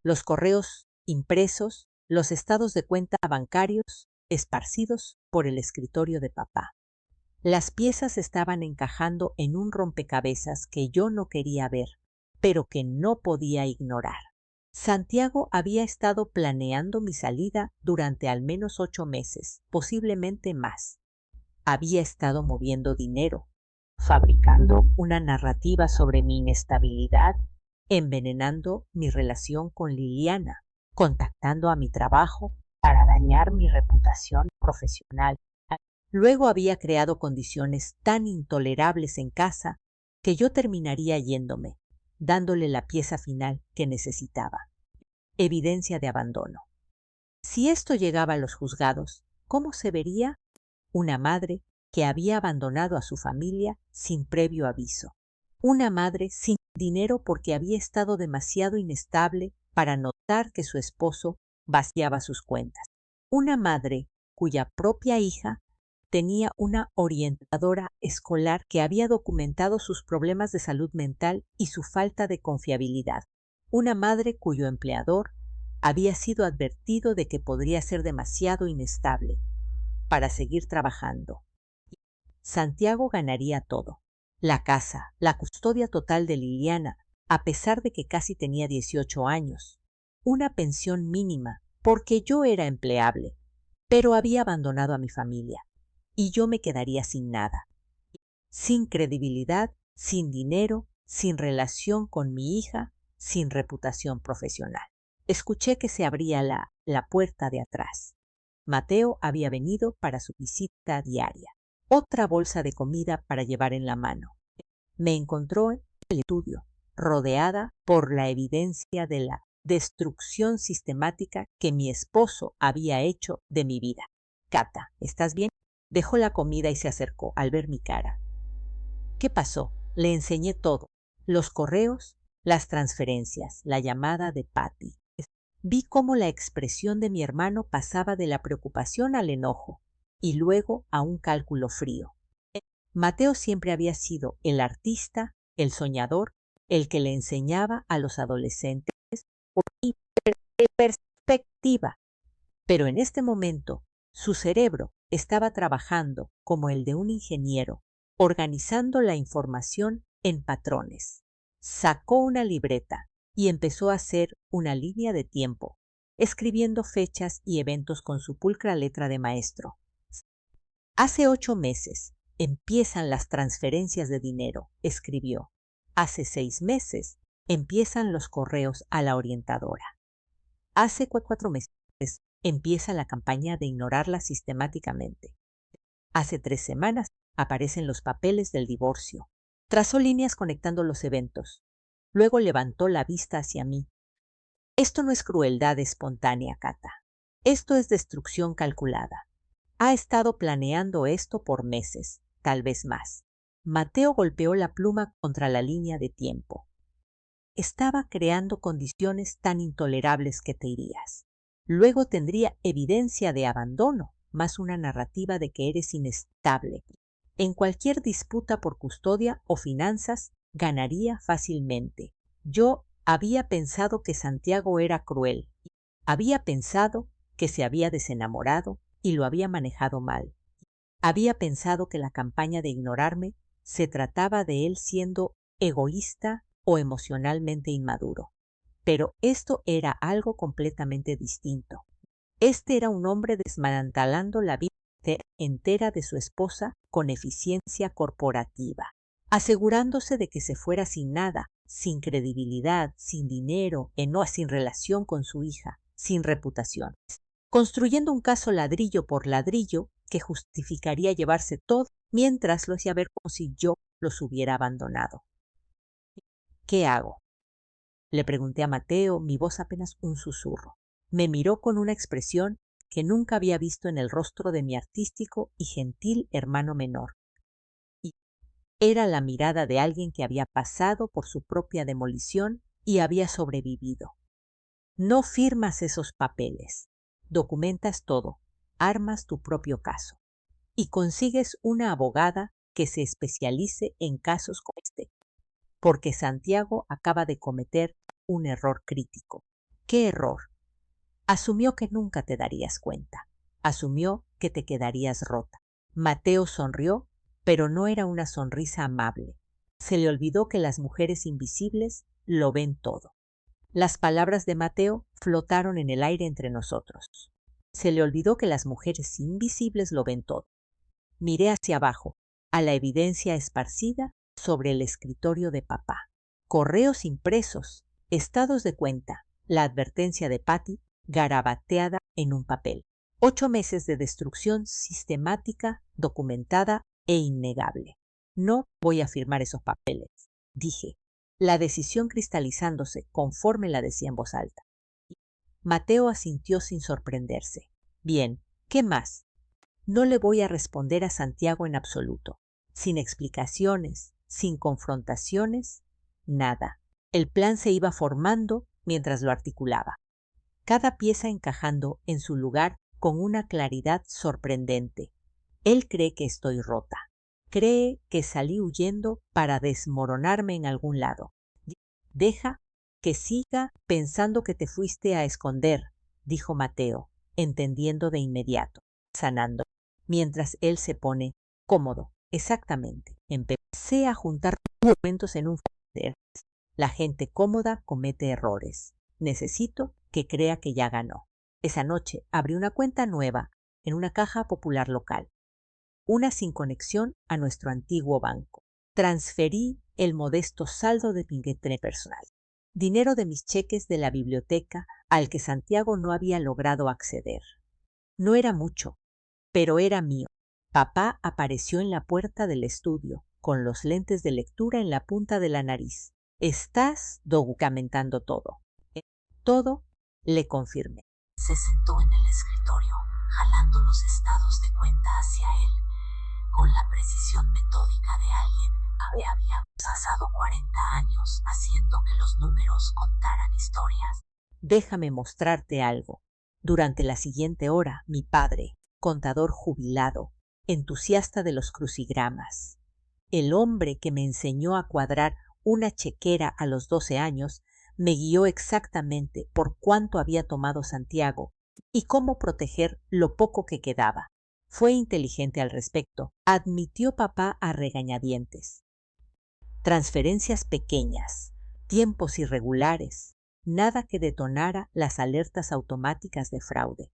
los correos impresos, los estados de cuenta bancarios esparcidos por el escritorio de papá. Las piezas estaban encajando en un rompecabezas que yo no quería ver, pero que no podía ignorar. Santiago había estado planeando mi salida durante al menos 8 meses, posiblemente más. Había estado moviendo dinero, fabricando una narrativa sobre mi inestabilidad, envenenando mi relación con Liliana, contactando a mi trabajo para dañar mi reputación profesional. Luego había creado condiciones tan intolerables en casa que yo terminaría yéndome, dándole la pieza final que necesitaba. Evidencia de abandono. Si esto llegaba a los juzgados, ¿cómo se vería? Una madre que había abandonado a su familia sin previo aviso. Una madre sin dinero porque había estado demasiado inestable para notar que su esposo vaciaba sus cuentas. Una madre cuya propia hija tenía una orientadora escolar que había documentado sus problemas de salud mental y su falta de confiabilidad. Una madre cuyo empleador había sido advertido de que podría ser demasiado inestable para seguir trabajando. Santiago ganaría todo: la casa, la custodia total de Liliana, a pesar de que casi tenía 18 años, una pensión mínima, porque yo era empleable, pero había abandonado a mi familia, y yo me quedaría sin nada, sin credibilidad, sin dinero, sin relación con mi hija, sin reputación profesional. Escuché que se abría la puerta de atrás. Mateo había venido para su visita diaria. Otra bolsa de comida para llevar en la mano. Me encontró en el estudio, rodeada por la evidencia de la destrucción sistemática que mi esposo había hecho de mi vida. Cata, ¿estás bien? Dejó la comida y se acercó al ver mi cara. ¿Qué pasó? Le enseñé todo: los correos, las transferencias, la llamada de Patty. Vi cómo la expresión de mi hermano pasaba de la preocupación al enojo y luego a un cálculo frío. Mateo siempre había sido el artista, el soñador, el que le enseñaba a los adolescentes perspectiva. Pero en este momento, su cerebro estaba trabajando como el de un ingeniero, organizando la información en patrones. Sacó una libreta y empezó a hacer una línea de tiempo, escribiendo fechas y eventos con su pulcra letra de maestro. Hace 8 meses empiezan las transferencias de dinero, escribió. Hace 6 meses empiezan los correos a la orientadora. Hace 4 meses empieza la campaña de ignorarla sistemáticamente. Hace 3 semanas aparecen los papeles del divorcio. Trazó líneas conectando los eventos. Luego levantó la vista hacia mí. Esto no es crueldad espontánea, Cata. Esto es destrucción calculada. Ha estado planeando esto por meses, tal vez más. Mateo golpeó la pluma contra la línea de tiempo. Estaba creando condiciones tan intolerables que te irías. Luego tendría evidencia de abandono, más una narrativa de que eres inestable. En cualquier disputa por custodia o finanzas, ganaría fácilmente. Yo había pensado que Santiago era cruel. Había pensado que se había desenamorado y lo había manejado mal. Había pensado que la campaña de ignorarme se trataba de él siendo egoísta o emocionalmente inmaduro. Pero esto era algo completamente distinto. Este era un hombre desmantelando la vida entera de su esposa con eficiencia corporativa, asegurándose de que se fuera sin nada, sin credibilidad, sin dinero, sin relación con su hija, sin reputación, construyendo un caso ladrillo por ladrillo que justificaría llevarse todo mientras lo hacía ver como si yo los hubiera abandonado. ¿Qué hago? Le pregunté a Mateo, mi voz apenas un susurro. Me miró con una expresión que nunca había visto en el rostro de mi artístico y gentil hermano menor. Y era la mirada de alguien que había pasado por su propia demolición y había sobrevivido. No firmas esos papeles, documentas todo, armas tu propio caso y consigues una abogada que se especialice en casos como este, porque Santiago acaba de cometer un error crítico. ¿Qué error? Asumió que nunca te darías cuenta. Asumió que te quedarías rota. Mateo sonrió pero no era una sonrisa amable. Se le olvidó que las mujeres invisibles lo ven todo. Las palabras de Mateo flotaron en el aire entre nosotros. Se le olvidó que las mujeres invisibles lo ven todo. Miré hacia abajo, a la evidencia esparcida sobre el escritorio de papá. Correos impresos, estados de cuenta, la advertencia de Patty garabateada en un papel. 8 meses de destrucción sistemática, documentada e innegable. No voy a firmar esos papeles, dije, la decisión cristalizándose conforme la decía en voz alta. Mateo asintió sin sorprenderse. Bien, ¿qué más? No le voy a responder a Santiago en absoluto. Sin explicaciones, sin confrontaciones, nada. El plan se iba formando mientras lo articulaba. Cada pieza encajando en su lugar con una claridad sorprendente. Él cree que estoy rota. Cree que salí huyendo para desmoronarme en algún lado. Deja que siga pensando que te fuiste a esconder, dijo Mateo, entendiendo de inmediato, sanando, mientras él se pone cómodo. Exactamente. Empecé a juntar documentos en un folder. La gente cómoda comete errores. Necesito que crea que ya ganó. Esa noche abrí una cuenta nueva en una caja popular local. Una sin conexión a nuestro antiguo banco. Transferí el modesto saldo de mi billetera personal. Dinero de mis cheques de la biblioteca al que Santiago no había logrado acceder. No era mucho, pero era mío. Papá apareció en la puerta del estudio, con los lentes de lectura en la punta de la nariz. Estás documentando todo. Todo, le confirmé. Se sentó en el escritorio, jalando los estados de cuenta hacia él, con la precisión metódica de alguien que había pasado 40 años haciendo que los números contaran historias. Déjame mostrarte algo. Durante la siguiente hora, mi padre, contador jubilado, entusiasta de los crucigramas, el hombre que me enseñó a cuadrar una chequera a los 12 años, me guió exactamente por cuánto había tomado Santiago y cómo proteger lo poco que quedaba. Fue inteligente al respecto, admitió papá a regañadientes. Transferencias pequeñas, tiempos irregulares, nada que detonara las alertas automáticas de fraude.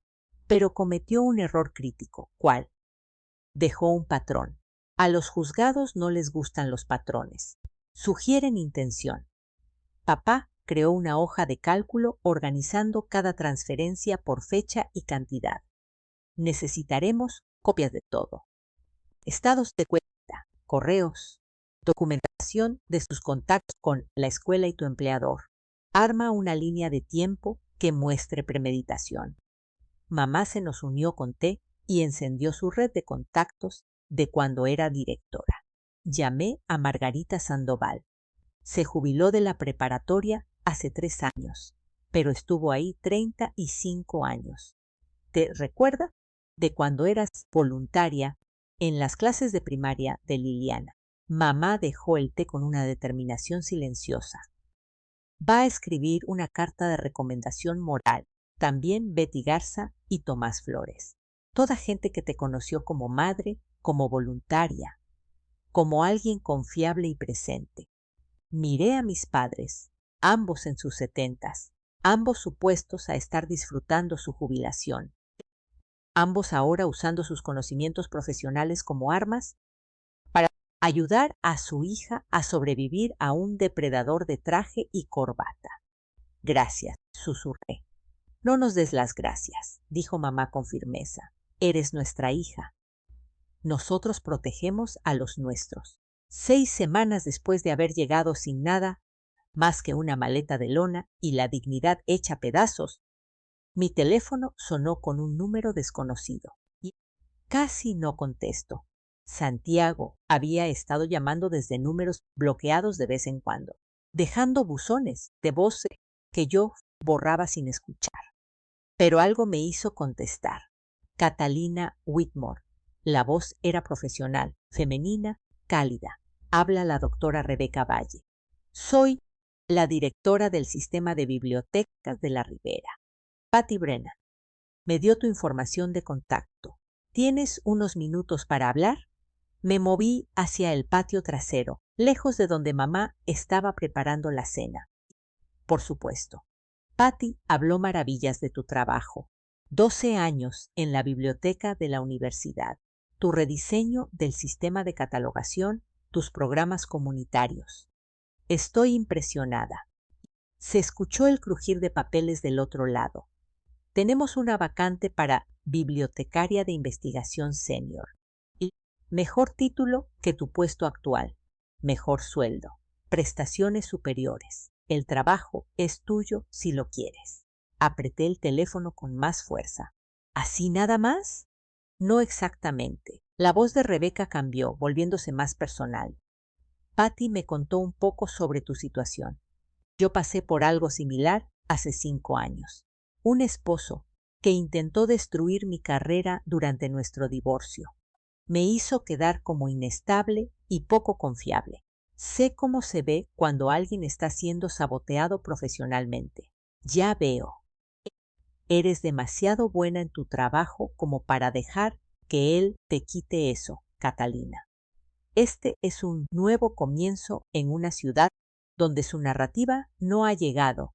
Pero cometió un error crítico. ¿Cuál? Dejó un patrón. A los juzgados no les gustan los patrones. Sugieren intención. Papá creó una hoja de cálculo organizando cada transferencia por fecha y cantidad. Necesitaremos copias de todo. Estados de cuenta, correos, documentación de sus contactos con la escuela y tu empleador. Arma una línea de tiempo que muestre premeditación. Mamá se nos unió con T y encendió su red de contactos de cuando era directora. Llamé a Margarita Sandoval. Se jubiló de la preparatoria hace 3 años, pero estuvo ahí 35 años. ¿Te recuerda? De cuando eras voluntaria en las clases de primaria de Liliana. Mamá dejó el té con una determinación silenciosa. Va a escribir una carta de recomendación moral. También Betty Garza y Tomás Flores. Toda gente que te conoció como madre, como voluntaria, como alguien confiable y presente. Miré a mis padres, ambos en sus 70s, ambos supuestos a estar disfrutando su jubilación, ambos ahora usando sus conocimientos profesionales como armas para ayudar a su hija a sobrevivir a un depredador de traje y corbata. Gracias, susurré. No nos des las gracias, dijo mamá con firmeza. Eres nuestra hija. Nosotros protegemos a los nuestros. 6 semanas después de haber llegado sin nada más que una maleta de lona y la dignidad hecha pedazos, mi teléfono sonó con un número desconocido. Y casi no contesto. Santiago había estado llamando desde números bloqueados de vez en cuando, dejando buzones de voz que yo borraba sin escuchar. Pero algo me hizo contestar. Catalina Whitmore. La voz era profesional, femenina, cálida. Habla la doctora Rebeca Valle. Soy la directora del sistema de bibliotecas de la Ribera. Patty Brennan. Me dio tu información de contacto. ¿Tienes unos minutos para hablar? Me moví hacia el patio trasero, lejos de donde mamá estaba preparando la cena. Por supuesto. Patty habló maravillas de tu trabajo. 12 años en la biblioteca de la universidad, tu rediseño del sistema de catalogación, tus programas comunitarios. Estoy impresionada. Se escuchó el crujir de papeles del otro lado. Tenemos una vacante para bibliotecaria de investigación senior. Y mejor título que tu puesto actual. Mejor sueldo. Prestaciones superiores. El trabajo es tuyo si lo quieres. Apreté el teléfono con más fuerza. ¿Así nada más? No exactamente. La voz de Rebeca cambió, volviéndose más personal. Patty me contó un poco sobre tu situación. Yo pasé por algo similar hace 5 años. Un esposo que intentó destruir mi carrera durante nuestro divorcio. Me hizo quedar como inestable y poco confiable. Sé cómo se ve cuando alguien está siendo saboteado profesionalmente. Ya veo. Eres demasiado buena en tu trabajo como para dejar que él te quite eso, Catalina. Este es un nuevo comienzo en una ciudad donde su narrativa no ha llegado,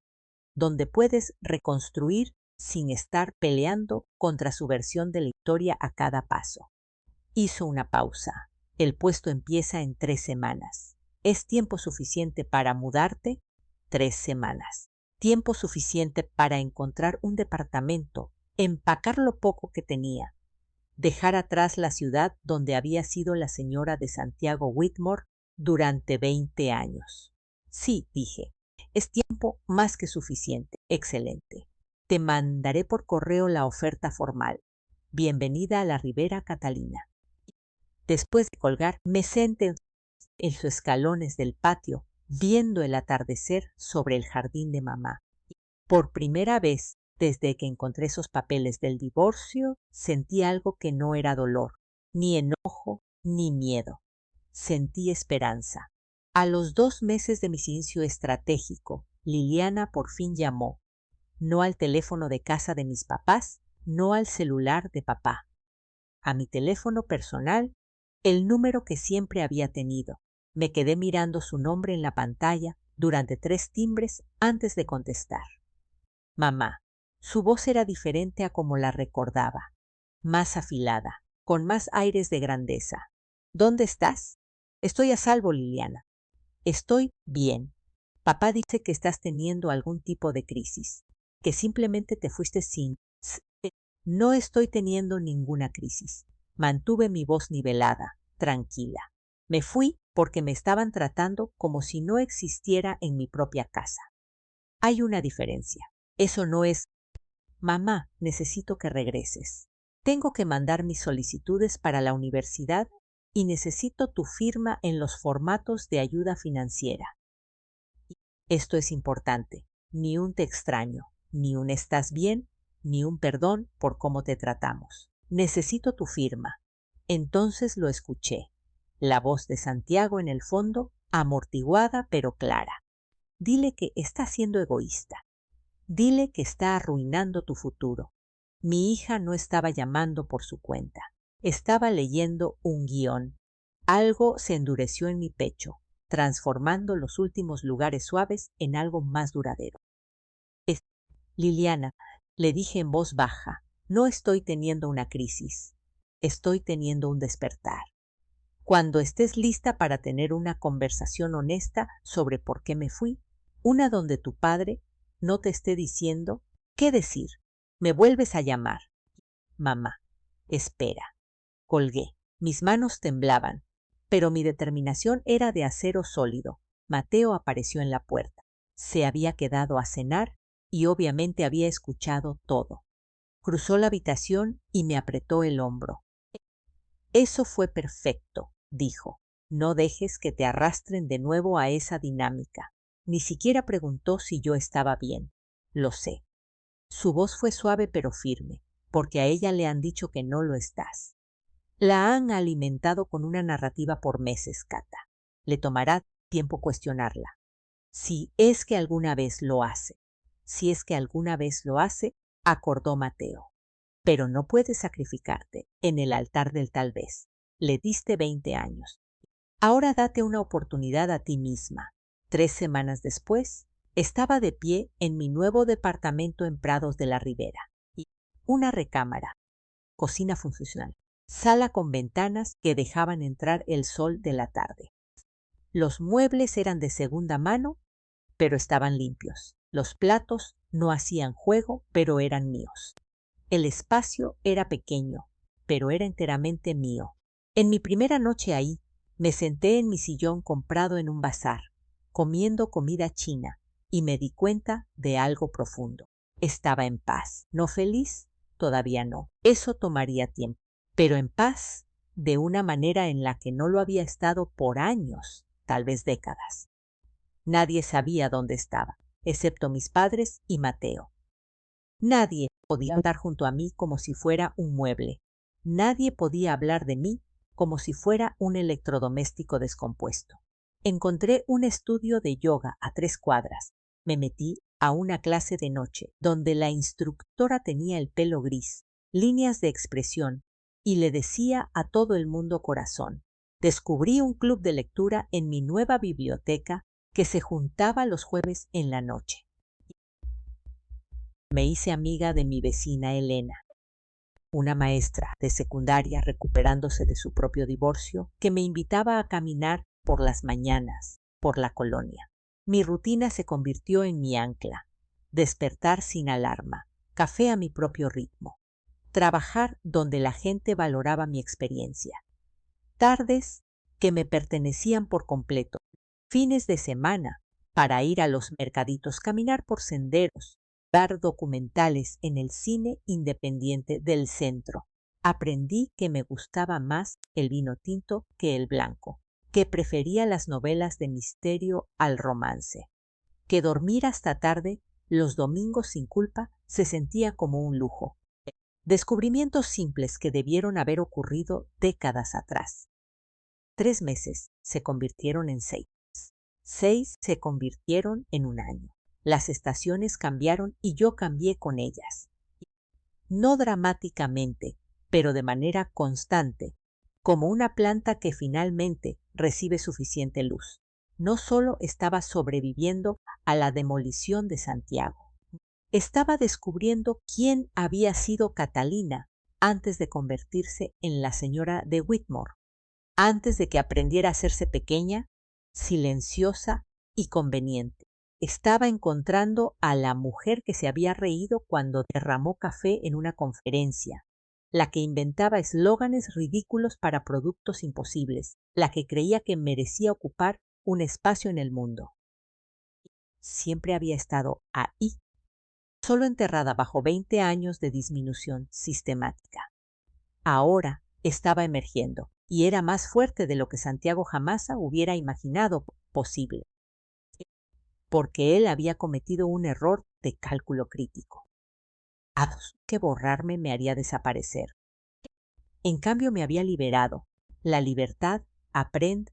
donde puedes reconstruir sin estar peleando contra su versión de la historia a cada paso. Hizo una pausa. El puesto empieza en 3 semanas. ¿Es tiempo suficiente para mudarte? 3 semanas. Tiempo suficiente para encontrar un departamento, empacar lo poco que tenía, dejar atrás la ciudad donde había sido la señora de Santiago Whitmore durante 20 años. Sí, dije, es tiempo más que suficiente. Excelente. Te mandaré por correo la oferta formal. Bienvenida a la Ribera, Catalina. Después de colgar, me senté en los escalones del patio, viendo el atardecer sobre el jardín de mamá. Por primera vez, desde que encontré esos papeles del divorcio, sentí algo que no era dolor, ni enojo, ni miedo. Sentí esperanza. A los 2 meses de mi silencio estratégico, Liliana por fin llamó. No al teléfono de casa de mis papás, no al celular de papá. A mi teléfono personal, el número que siempre había tenido. Me quedé mirando su nombre en la pantalla durante 3 timbres antes de contestar. Mamá. Su voz era diferente a como la recordaba, más afilada, con más aires de grandeza. ¿Dónde estás? Estoy a salvo, Liliana. Estoy bien. Papá dice que estás teniendo algún tipo de crisis, que simplemente te fuiste sin... No estoy teniendo ninguna crisis. Mantuve mi voz nivelada, tranquila. Me fui porque me estaban tratando como si no existiera en mi propia casa. Hay una diferencia. Eso no es... Mamá, necesito que regreses. Tengo que mandar mis solicitudes para la universidad y necesito tu firma en los formatos de ayuda financiera. Esto es importante. Ni un te extraño, ni un estás bien, ni un perdón por cómo te tratamos. Necesito tu firma. Entonces lo escuché. La voz de Santiago en el fondo, amortiguada pero clara. Dile que está siendo egoísta. Dile que está arruinando tu futuro. Mi hija no estaba llamando por su cuenta. Estaba leyendo un guión. Algo se endureció en mi pecho, transformando los últimos lugares suaves en algo más duradero. Liliana, le dije en voz baja, no estoy teniendo una crisis. Estoy teniendo un despertar. Cuando estés lista para tener una conversación honesta sobre por qué me fui, una donde tu padre no te esté diciendo, ¿qué decir? Me vuelves a llamar. Mamá, espera. Colgué. Mis manos temblaban, pero mi determinación era de acero sólido. Mateo apareció en la puerta. Se había quedado a cenar y obviamente había escuchado todo. Cruzó la habitación y me apretó el hombro. Eso fue perfecto, dijo. No dejes que te arrastren de nuevo a esa dinámica. Ni siquiera preguntó si yo estaba bien. Lo sé. Su voz fue suave pero firme, porque a ella le han dicho que no lo estás. La han alimentado con una narrativa por meses, Cata. Le tomará tiempo cuestionarla. Si es que alguna vez lo hace. Si es que alguna vez lo hace, acordó Mateo. Pero no puedes sacrificarte en el altar del tal vez. Le diste 20 años. Ahora date una oportunidad a ti misma. 3 semanas después, estaba de pie en mi nuevo departamento en Prados de la Ribera. Una recámara, cocina funcional, sala con ventanas que dejaban entrar el sol de la tarde. Los muebles eran de segunda mano, pero estaban limpios. Los platos no hacían juego, pero eran míos. El espacio era pequeño, pero era enteramente mío. En mi primera noche ahí, me senté en mi sillón comprado en un bazar, comiendo comida china, y me di cuenta de algo profundo. Estaba en paz. ¿No feliz? Todavía no. Eso tomaría tiempo. Pero en paz, de una manera en la que no lo había estado por años, tal vez décadas. Nadie sabía dónde estaba, excepto mis padres y Mateo. Nadie podía andar junto a mí como si fuera un mueble. Nadie podía hablar de mí como si fuera un electrodoméstico descompuesto. Encontré un estudio de yoga a 3 cuadras. Me metí a una clase de noche, donde la instructora tenía el pelo gris, líneas de expresión, y le decía a todo el mundo corazón. Descubrí un club de lectura en mi nueva biblioteca que se juntaba los jueves en la noche. Me hice amiga de mi vecina Elena, una maestra de secundaria recuperándose de su propio divorcio, que me invitaba a caminar por las mañanas, por la colonia. Mi rutina se convirtió en mi ancla. Despertar sin alarma, café a mi propio ritmo, trabajar donde la gente valoraba mi experiencia. Tardes que me pertenecían por completo, fines de semana para ir a los mercaditos, caminar por senderos, ver documentales en el cine independiente del centro. Aprendí que me gustaba más el vino tinto que el blanco, que prefería las novelas de misterio al romance, que dormir hasta tarde los domingos sin culpa se sentía como un lujo. Descubrimientos simples que debieron haber ocurrido décadas atrás. 3 meses se convirtieron en 6. 6 se convirtieron en un año. Las estaciones cambiaron y yo cambié con ellas. No dramáticamente, pero de manera constante, como una planta que finalmente recibe suficiente luz. No solo estaba sobreviviendo a la demolición de Santiago, estaba descubriendo quién había sido Catalina antes de convertirse en la señora de Whitmore, antes de que aprendiera a hacerse pequeña, silenciosa y conveniente. Estaba encontrando a la mujer que se había reído cuando derramó café en una conferencia, la que inventaba eslóganes ridículos para productos imposibles, la que creía que merecía ocupar un espacio en el mundo. Siempre había estado ahí, solo enterrada bajo 20 años de disminución sistemática. Ahora estaba emergiendo y era más fuerte de lo que Santiago Jamasa hubiera imaginado posible, porque él había cometido un error de cálculo crítico. Que borrarme me haría desaparecer. En cambio me había liberado. La libertad aprende